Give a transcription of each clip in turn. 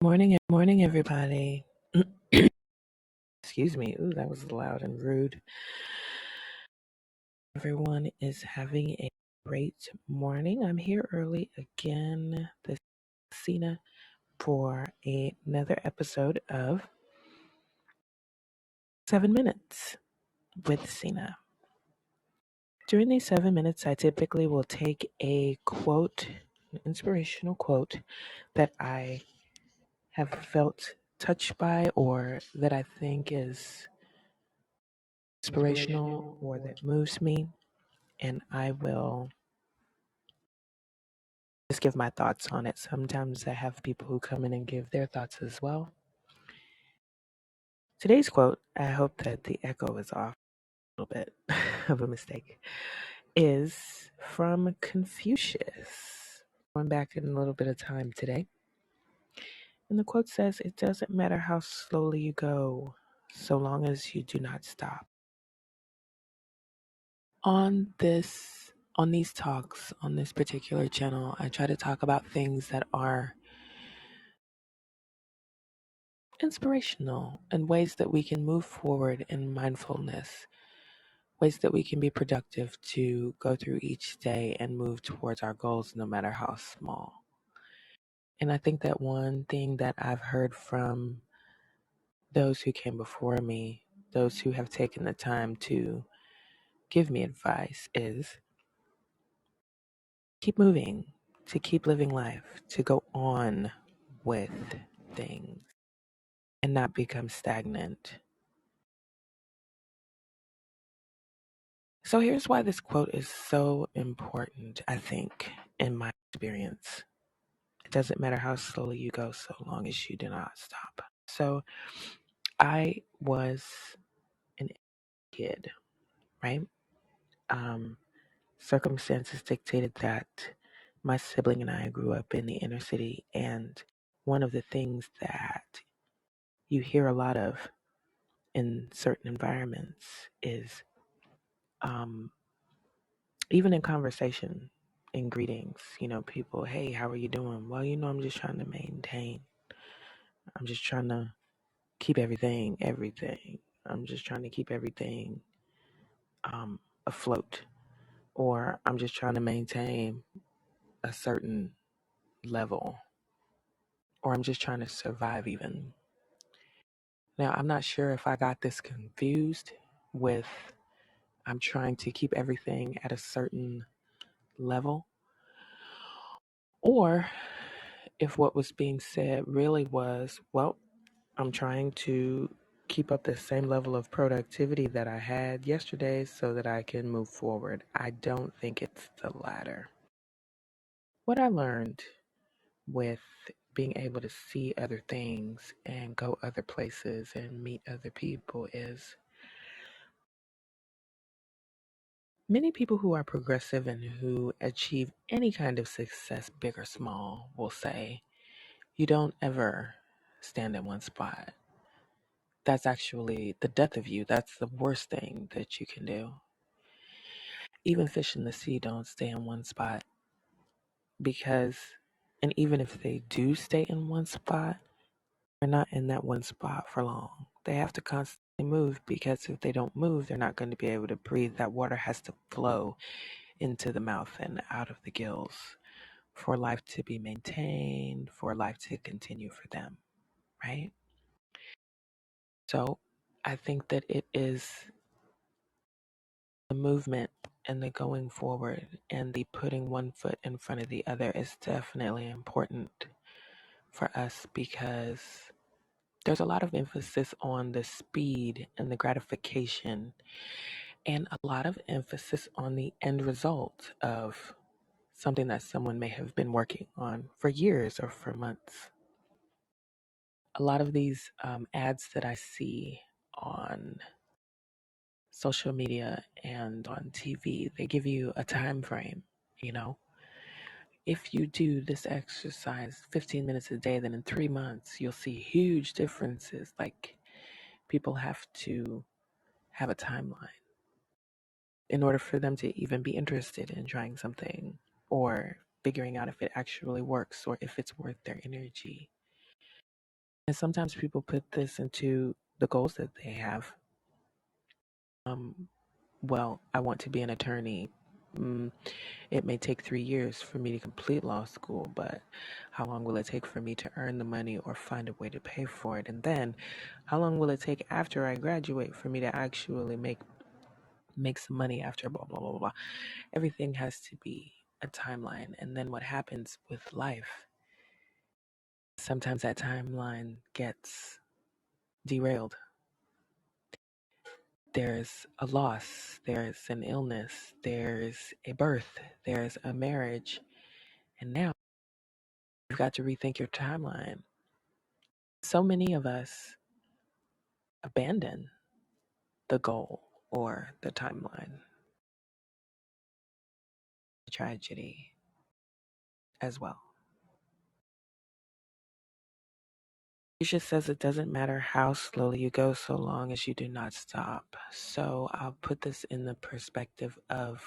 Morning, everybody. Excuse me. Ooh, that was loud and rude. Everyone is having a great morning. I'm here early again, this is Sina, for another episode of 7 Minutes with Sina. During these 7 minutes, I typically will take a quote, an inspirational quote that I have felt touched by or that I think is inspirational or that moves me, and I will just give my thoughts on it. Sometimes I have people who come in and give their thoughts as well. Today's quote, I hope that the echo is off a little bit of a mistake, is from Confucius. Going back in a little bit of time today. And the quote says, "It doesn't matter how slowly you go, so long as you do not stop." On these talks, on this particular channel, I try to talk about things that are inspirational and ways that we can move forward in mindfulness, ways that we can be productive to go through each day and move towards our goals no matter how small. And I think that one thing that I've heard from those who came before me, those who have taken the time to give me advice, is keep moving, to keep living life, to go on with things and not become stagnant. So here's why this quote is so important, I think, in my experience. It doesn't matter how slowly you go, so long as you do not stop. So I was an kid, right? Um, Circumstances dictated that my sibling and I grew up in the inner city. And one of the things that you hear a lot of in certain environments is um, even in conversation, in greetings, people, hey, how are you doing? Well, I'm just trying to maintain. I'm just trying to keep everything. I'm just trying to keep everything afloat. Or I'm just trying to maintain a certain level. Or I'm just trying to survive even. Now, I'm not sure if I got this confused with I'm trying to keep everything at a certain level, or if what was being said really was, well, I'm trying to keep up the same level of productivity that I had yesterday so that I can move forward. I don't think it's the latter. What I learned with being able to see other things and go other places and meet other people is many people who are progressive and who achieve any kind of success, big or small, will say, you don't ever stand in one spot. That's actually the death of you. That's the worst thing that you can do. Even fish in the sea don't stay in one spot because, and even if they do stay in one spot, they're not in that one spot for long. They have to constantly move because if they don't move, they're not going to be able to breathe. That water has to flow into the mouth and out of the gills for life to be maintained, for life to continue for them, right? So I think that it is the movement and the going forward and the putting one foot in front of the other is definitely important for us because there's a lot of emphasis on the speed and the gratification and a lot of emphasis on the end result of something that someone may have been working on for years or for months. A lot of these ads that I see on social media and on TV, they give you a time frame, you know. If you do this exercise 15 minutes a day, then in 3 months, you'll see huge differences. Like people have to have a timeline in order for them to even be interested in trying something or figuring out if it actually works or if it's worth their energy. And sometimes people put this into the goals that they have. Um, well, I want to be an attorney. Mm, it may take 3 years for me to complete law school, but how long will it take for me to earn the money or find a way to pay for it? And then how long will it take after I graduate for me to actually make some money after blah blah blah blah. Everything has to be a timeline. And then what happens with life? Sometimes that timeline gets derailed. There's a loss, there's an illness, there's a birth, there's a marriage, and now you've got to rethink your timeline. So many of us abandon the goal or the timeline. Tragedy as well. Aisha says it doesn't matter how slowly you go so long as you do not stop. So I'll put this in the perspective of,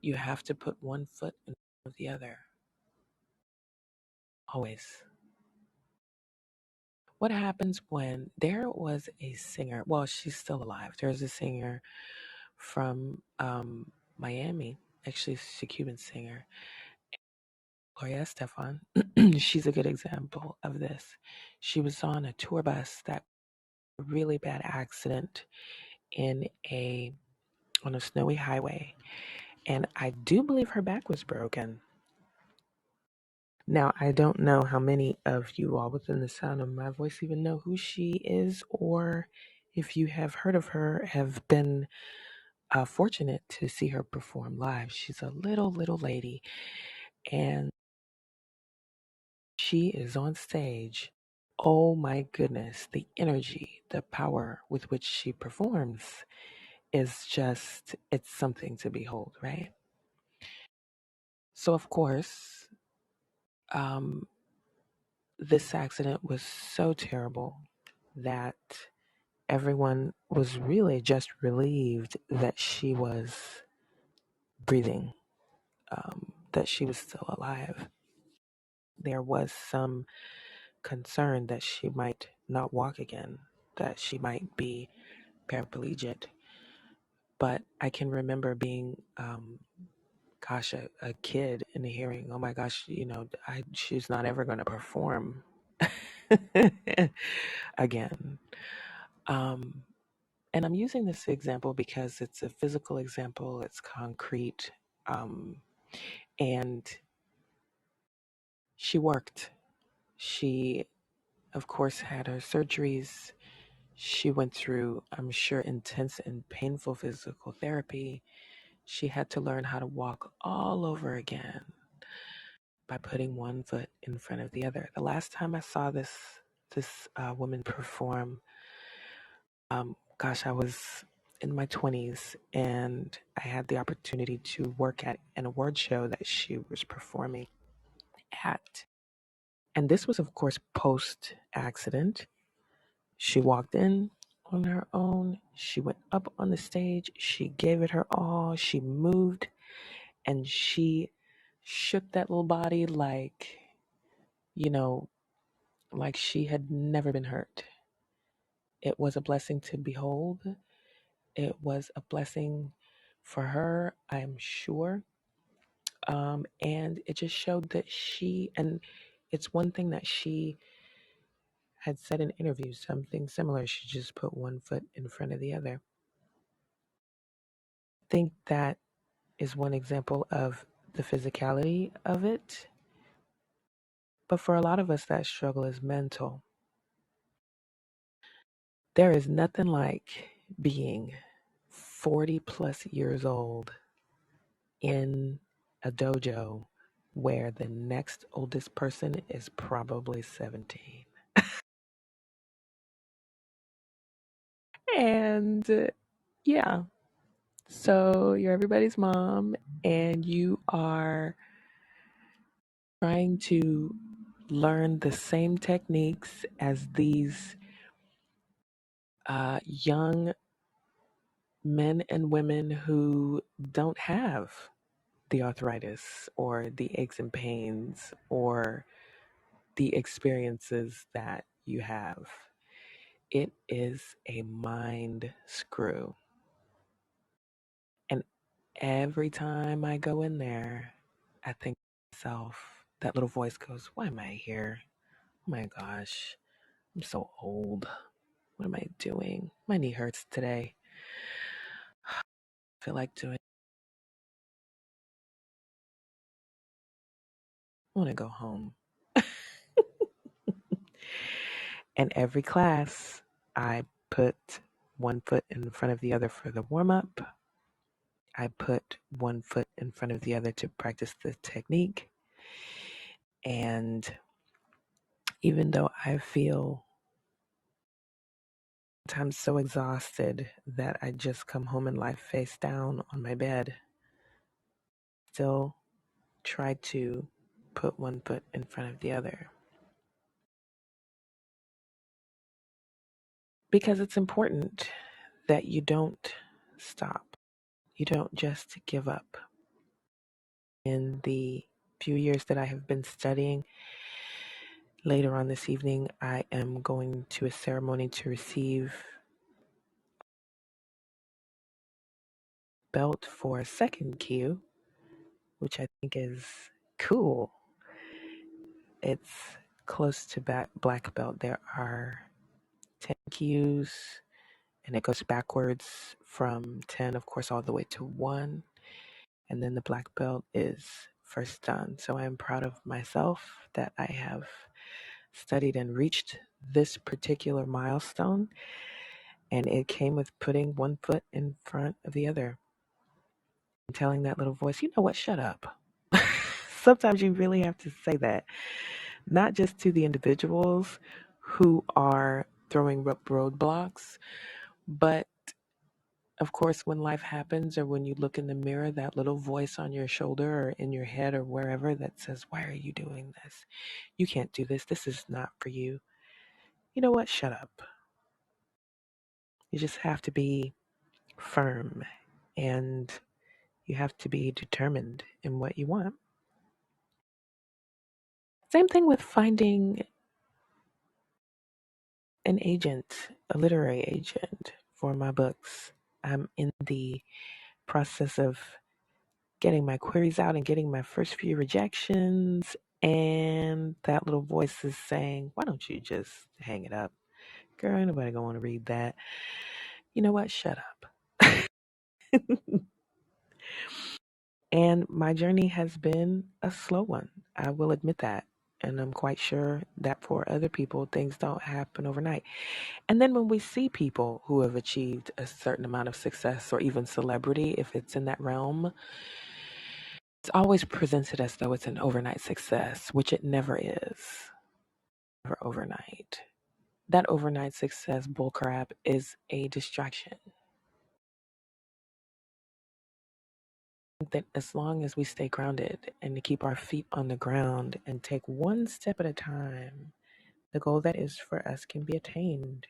you have to put one foot in front of the other. Always. What happens when there was a singer? Well, she's still alive. There's a singer from Miami. Actually, she's a Cuban singer. Gloria Estefan. She's a good example of this. She was on a tour bus that really bad accident in a on a snowy highway, and I do believe her back was broken. Now, I don't know how many of you all within the sound of my voice even know who she is, or if you have heard of her, have been fortunate to see her perform live. She's a little lady, and she is on stage. Oh my goodness, the energy, the power with which she performs is just, it's something to behold, right? So, of course, um, this accident was so terrible that everyone was really just relieved that she was breathing, that she was still alive. There was some concern that she might not walk again, that she might be paraplegic. But I can remember being, a kid and hearing, oh my gosh, she's not ever going to perform again. Um, and I'm using this example because it's a physical example, it's concrete. Um, and she worked. She, of course, had her surgeries. She went through, I'm sure, intense and painful physical therapy. She had to learn how to walk all over again by putting one foot in front of the other. The last time I saw this woman perform, I was in my 20s, and I had the opportunity to work at an award show that she was performing at. And this was, of course, post accident. She walked in on her own. She went up on the stage. She gave it her all. She moved, and she shook that little body you know, like she had never been hurt. It was a blessing to behold. It was a blessing for her, I'm sure. And it just showed that and it's one thing that she had said in interviews, something similar. She just put one foot in front of the other. I think that is one example of the physicality of it. But for a lot of us, that struggle is mental. There is nothing like being 40 plus years old in a dojo where the next oldest person is probably 17. And yeah, so you're everybody's mom and you are trying to learn the same techniques as these young men and women who don't have the arthritis or the aches and pains or the experiences that you have. It is a mind screw. And every time I go in there, I think to myself, that little voice goes, why am I here? Oh my gosh, I'm so old. What am I doing? My knee hurts today. I feel like doing. I want to go home. And every class, I put one foot in front of the other for the warm up. I put one foot in front of the other to practice the technique. And even though I feel sometimes so exhausted that I just come home and lie face down on my bed, still try to put one foot in front of the other. Because it's important that you don't stop. You don't just give up. In the few years that I have been studying, later on this evening, I am going to a ceremony to receive belt for second Q, which I think is cool. It's close to black belt. There are 10 Qs, and it goes backwards from 10, of course, all the way to 1. And then the black belt is first done. So I am proud of myself that I have studied and reached this particular milestone. And it came with putting one foot in front of the other and telling that little voice, you know what, shut up. Sometimes you really have to say that, not just to the individuals who are throwing up roadblocks, but of course, when life happens or when you look in the mirror, that little voice on your shoulder or in your head or wherever that says, why are you doing this? You can't do this. This is not for you. You know what? Shut up. You just have to be firm and you have to be determined in what you want. Same thing with finding an agent, a literary agent for my books. I'm in the process of getting my queries out and getting my first few rejections. And that little voice is saying, why don't you just hang it up? Girl, ain't nobody gonna want to read that. You know what? Shut up. And my journey has been a slow one. I will admit that. And I'm quite sure that for other people, things don't happen overnight. And then when we see people who have achieved a certain amount of success or even celebrity, if it's in that realm, it's always presented as though it's an overnight success, which it never is. Never overnight. That overnight success bullcrap is a distraction. That as long as we stay grounded and to keep our feet on the ground and take one step at a time, the goal that is for us can be attained.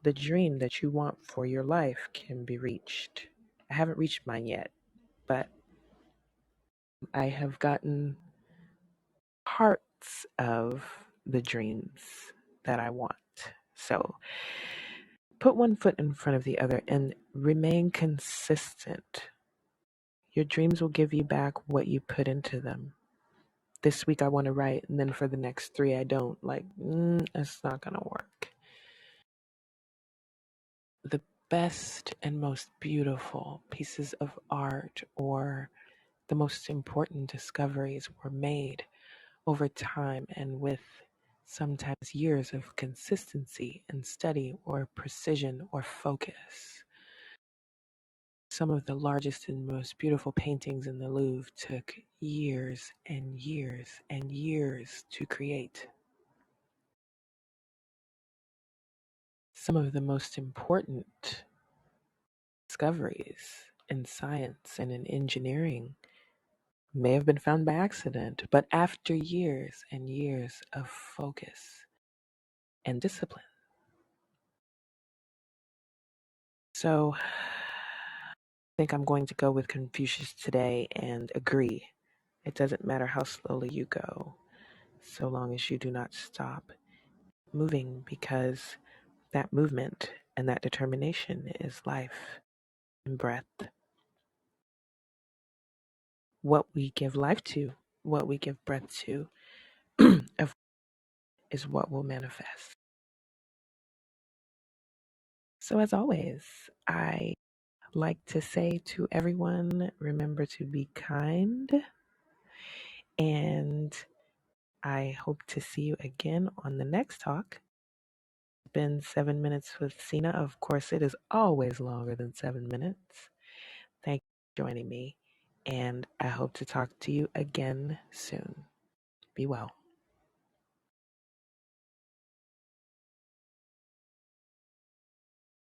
The dream that you want for your life can be reached. I haven't reached mine yet, but I have gotten parts of the dreams that I want. So put one foot in front of the other and remain consistent. Your dreams will give you back what you put into them. This week I want to write, and then for the next 3 I don't. Like, it's not going to work. The best and most beautiful pieces of art or the most important discoveries were made over time and with sometimes years of consistency and study or precision or focus. Some of the largest and most beautiful paintings in the Louvre took years and years and years to create. Some of the most important discoveries in science and in engineering may have been found by accident, but after years and years of focus and discipline. So I think I'm going to go with Confucius today and agree. It doesn't matter how slowly you go. so long as you do not stop moving, because that movement and that determination is life and breath. What we give life to, what we give breath to, is what will manifest. So, as always, I like to say to everyone, remember to be kind, and I hope to see you again on the next talk. It's been 7 minutes with Sina. Of course, it is always longer than 7 minutes. Thank you for joining me, and I hope to talk to you again soon. Be well.